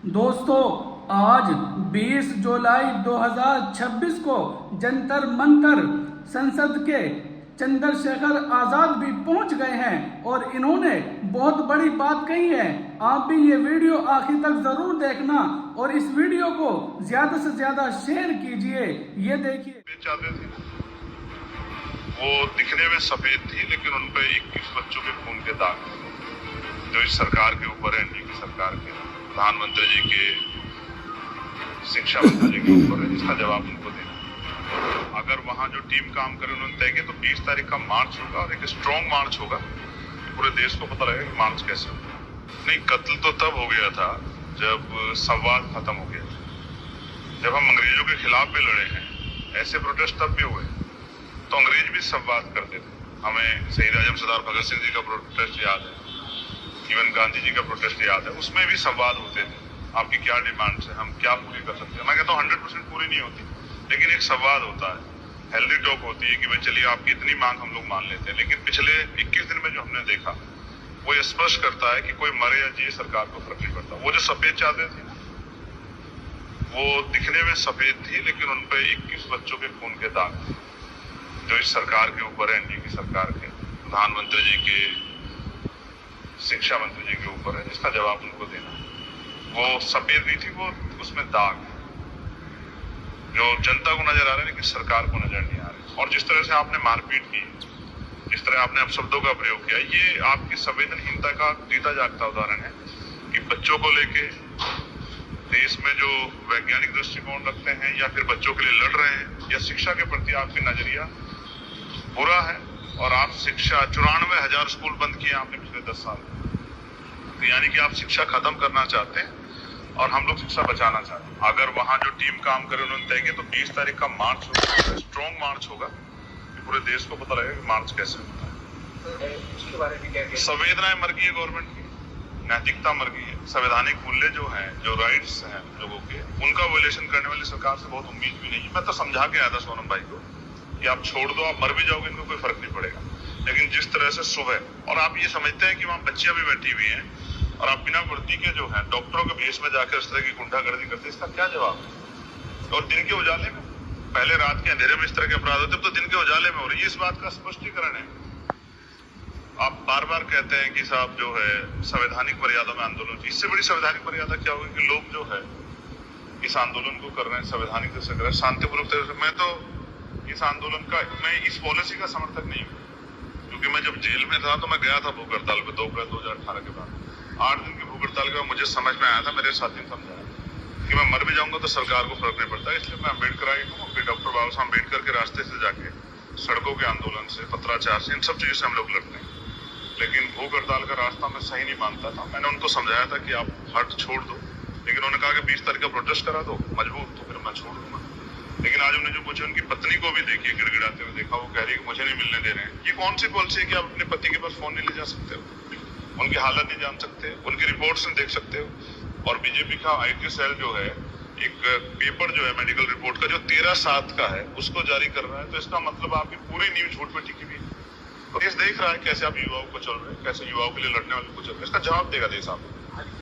दोस्तों, आज 20 जुलाई 2026 को जंतर मंतर संसद के चंद्रशेखर आजाद भी पहुंच गए हैं और इन्होंने बहुत बड़ी बात कही है। आप भी ये वीडियो आखिर तक जरूर देखना और इस वीडियो को ज्यादा से ज्यादा शेयर कीजिए। ये देखिए, वो दिखने में सफेद थी लेकिन उन पे 21 बच्चों के खून के दाग जो इस सरकार के ऊपर है, एनडीए की सरकार के, प्रधानमंत्री जी के, शिक्षा मंत्री जी के ऊपर है, जिसका जवाब उनको देना। अगर वहां जो टीम काम करे उन्होंने तय किया तो 20 तारीख का मार्च होगा और एक स्ट्रॉन्ग मार्च होगा। पूरे देश को पता लगेगा कि मार्च कैसे होगा। नहीं, कत्ल तो तब हो गया था जब संवाद खत्म हो गया। जब हम अंग्रेजों के खिलाफ भी लड़े हैं, ऐसे प्रोटेस्ट तब भी हुए तो अंग्रेज भी संवाद करते थे। हमें शहीद आजम सरदार भगत सिंह जी का प्रोटेस्ट याद है, इवन गांधी जी का प्रोटेस्ट याद है, उसमें भी संवाद होते थे। आपकी क्या डिमांड्स है, हम क्या पूरी कर सकते हैं। मैं कहता हूँ 100% पूरी नहीं होती, लेकिन एक संवाद होता है, हेल्दी टॉक होती है कि भाई चलिए आपकी इतनी मांग हम लोग मान लेते हैं। लेकिन पिछले 21 दिन में जो हमने देखा वो ये स्पष्ट करता है कि कोई मरे या जिए सरकार को फर्क नहीं पड़ता। वो जो सफेद चादर थी वो दिखने में सफेद थी लेकिन उन पे 21 बच्चों के खून के दाग थे जो इस सरकार के ऊपर है, एनडीए की सरकार के, प्रधानमंत्री जी के, शिक्षा मंत्री जी के ऊपर है, जिसका जवाब उनको देना। वो सफेद नहीं थी, वो उसमें दाग जो जनता को नजर आ रहे हैं लेकिन सरकार को नजर नहीं आ रहे। और जिस तरह से आपने मारपीट की, जिस तरह आपने अपशब्दों का प्रयोग किया, ये आपकी संवेदनहीनता का जीता जागता उदाहरण है कि बच्चों को लेके देश में जो वैज्ञानिक दृष्टिकोण रखते हैं या फिर बच्चों के लिए लड़ रहे हैं या शिक्षा के प्रति आपकी नजरिया बुरा है। और आप शिक्षा 94,000 स्कूल बंद किए आपने पिछले 10 साल में, तो यानी कि आप शिक्षा खत्म करना चाहते हैं और हम लोग शिक्षा बचाना चाहते हैं। अगर वहां जो टीम काम करे उन्होंने तय किया तो 20 तारीख का मार्च होगा, स्ट्रॉन्ग मार्च होगा। पूरे देश को पता लगेगा कि मार्च कैसे होता है। उसके बारे में क्या संवेदनाएं मर गई है, गवर्नमेंट की नैतिकता मर गई है, संवैधानिक मूल्य जो हैं, जो राइट्स हैं लोगों के, उनका वोलेशन करने वाली सरकार से बहुत उम्मीद भी नहीं है। मैं तो समझा के आया था सोनम भाई को कि आप छोड़ दो, आप मर भी जाओगे, इनको कोई फर्क नहीं पड़ेगा। लेकिन जिस तरह से सुबह, और आप ये समझते हैं कि वहां बच्चियां भी बैठी हुई हैं और आप बिना वर्दी के जो है डॉक्टरों के भेष में जाकर इस तरह की गुंडागर्दी करते, इसका क्या जवाब है। और दिन के उजाले में, पहले रात के अंधेरे में इस तरह के अपराध होते, तो दिन के उजाले में हो रही है। इस बात का स्पष्टीकरण है। आप बार बार कहते हैं कि साहब जो है संवैधानिक मर्यादा में आंदोलन, इससे बड़ी संवैधानिक मर्यादा क्या होगी कि लोग जो है इस आंदोलन को कर रहे हैं संवैधानिक तरह से कर रहे हैं, शांतिपूर्वक तरह से। मैं तो इस आंदोलन का, मैं इस पॉलिसी का समर्थक नहीं हूँ, क्योंकि मैं जब जेल में था तो मैं गया था भूख हड़ताल पे 2 अप्रैल 2018 के बाद। 8 दिन की भूख हड़ताल के बाद मुझे समझ में आया था, मेरे साथी ने समझाया कि मैं मर भी जाऊंगा तो सरकार को फर्क नहीं पड़ता। इसलिए मैं अम्बेडकर आई हूँ, डॉक्टर बाबा साहब अम्बेडकर के रास्ते से जाके सड़कों के आंदोलन से, पत्राचार से, इन सब चीजों से हम लोग लड़ते हैं। लेकिन भूख हड़ताल का रास्ता मैं सही नहीं मानता था। मैंने उनको समझाया था कि आप हट छोड़ दो, लेकिन उन्होंने कहा कि 20 तारीख का प्रोटेस्ट करा दो मजबूर, तो फिर मैं छोड़ दूंगा। लेकिन आज उन्होंने जो पूछा, उनकी पत्नी को भी देखिए गिड़गिड़ाते हुए देखा, वो कह रही है कि मुझे नहीं मिलने दे रहे हैं। ये कौन सी पॉलिसी है कि आप अपने पति के पास फोन नहीं ले जा सकते हो, उनकी हालत नहीं जान सकते, उनकी रिपोर्ट्स नहीं देख सकते हो। और बीजेपी का आईटी सेल जो है, एक पेपर जो है मेडिकल रिपोर्ट का जो 13/7 का है, उसको जारी कर रहा है, तो इसका मतलब आपकी पूरी न्यूज झूठ पे टिकी हुई है। तो देश देख रहा है कैसे आप युवाओं को चल रहे हैं, कैसे युवाओं के लिए लड़ने वाले को चल रहे हैं। इसका जवाब देगा देश आपको।